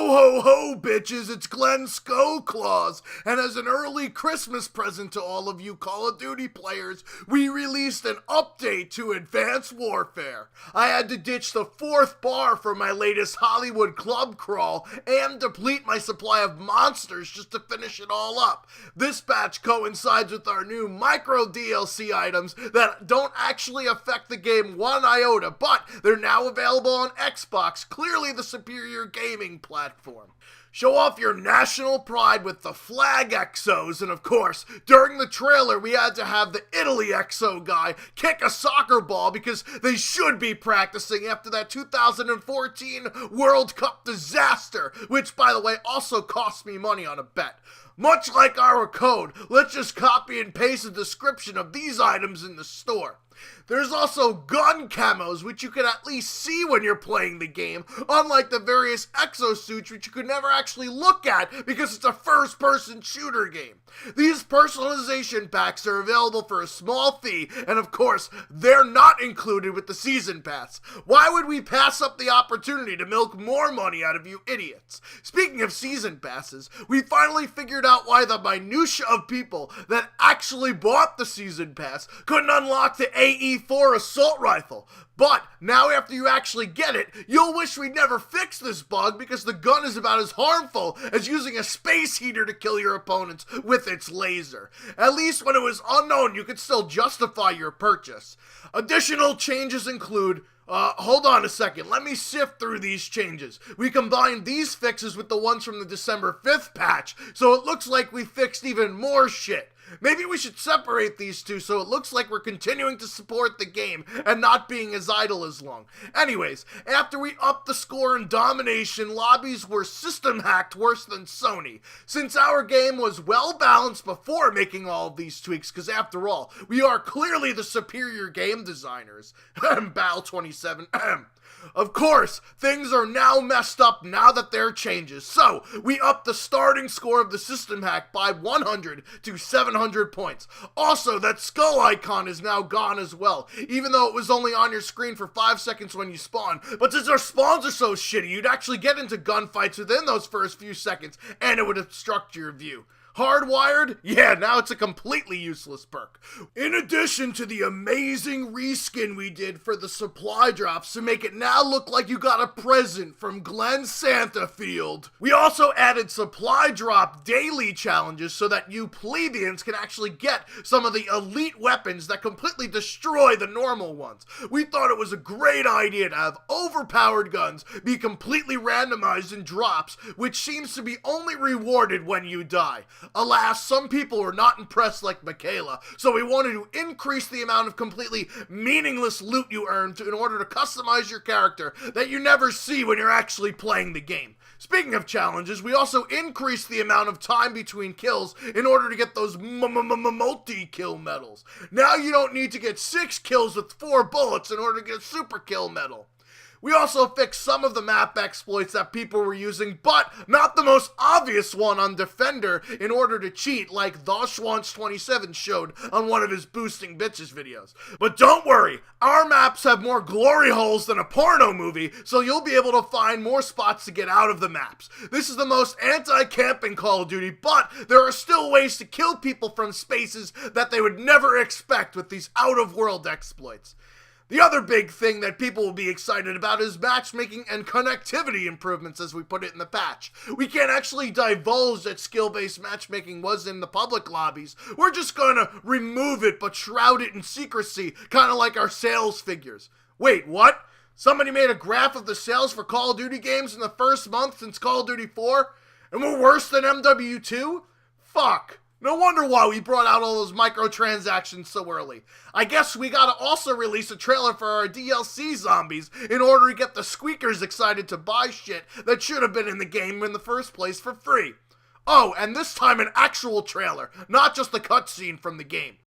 ho ho, bitches, it's Glenn Claus, and as an early Christmas present to all of you Call of Duty players, we released an update to Advanced Warfare. I had to ditch the 4th bar for my latest Hollywood club crawl and deplete my supply of monsters just to finish it all up. This batch coincides with our new micro DLC items that don't actually affect the game one iota, but they're now available on Xbox, clearly the superior gaming platform. Show off your national pride with the flag exos, and of course, during the trailer we had to have the Italy exo guy kick a soccer ball because they should be practicing after that 2014 World Cup disaster, which by the way also cost me money on a bet. Much like our code, let's just copy and paste the description of these items in the store. There's also gun camos, which you can at least see when you're playing the game, unlike the various exosuits which you could never actually look at because it's a first-person shooter game. These personalization packs are available for a small fee, and of course, they're not included with the season pass. Why would we pass up the opportunity to milk more money out of you idiots? Speaking of season passes, we finally figured out why the minutia of people that actually bought the season pass couldn't unlock the AE4 assault rifle. But now after you actually get it, you'll wish we'd never fixed this bug because the gun is about as harmful as using a space heater to kill your opponents with its laser. At least when it was unknown, you could still justify your purchase. Additional changes include hold on a second, let me sift through these changes. We combined these fixes with the ones from the December 5th patch, so it looks like we fixed even more shit. Maybe we should separate these two so it looks like we're continuing to support the game and not being as idle as long. Anyways, after we upped the score in domination, lobbies were system hacked worse than Sony. Since our game was well balanced before making all of these tweaks, because after all, we are clearly the superior game designers. Bal 27. Of course, things are now messed up now that there are changes, so we upped the starting score of the system hack by 100 to 700 points. Also, that skull icon is now gone as well, even though it was only on your screen for 5 seconds when you spawn. But since our spawns are so shitty, you'd actually get into gunfights within those first few seconds, and it would obstruct your view. Hardwired? Yeah, now it's a completely useless perk. In addition to the amazing reskin we did for the supply drops to make it now look like you got a present from Glenn Santafield, we also added supply drop daily challenges so that you plebeians can actually get some of the elite weapons that completely destroy the normal ones. We thought it was a great idea to have overpowered guns be completely randomized in drops, which seems to be only rewarded when you die. Alas, some people were not impressed like Michaela, so we wanted to increase the amount of completely meaningless loot you earn in order to customize your character that you never see when you're actually playing the game. Speaking of challenges, we also increased the amount of time between kills in order to get those multi-kill medals. Now you don't need to get 6 kills with 4 bullets in order to get a super kill medal. We also fixed some of the map exploits that people were using, but not the most obvious one on Defender in order to cheat like Thoshwants27 showed on one of his Boosting Bitches videos. But don't worry, our maps have more glory holes than a porno movie, so you'll be able to find more spots to get out of the maps. This is the most anti-camping Call of Duty, but there are still ways to kill people from spaces that they would never expect with these out-of-world exploits. The other big thing that people will be excited about is matchmaking and connectivity improvements, as we put it in the patch. We can't actually divulge that skill-based matchmaking was in the public lobbies. We're just gonna remove it but shroud it in secrecy, kinda like our sales figures. Wait, what? Somebody made a graph of the sales for Call of Duty games in the first month since Call of Duty 4? And we're worse than MW2? Fuck. No wonder why we brought out all those microtransactions so early. I guess we gotta also release a trailer for our DLC zombies in order to get the squeakers excited to buy shit that should have been in the game in the first place for free. Oh, and this time an actual trailer, not just a cutscene from the game.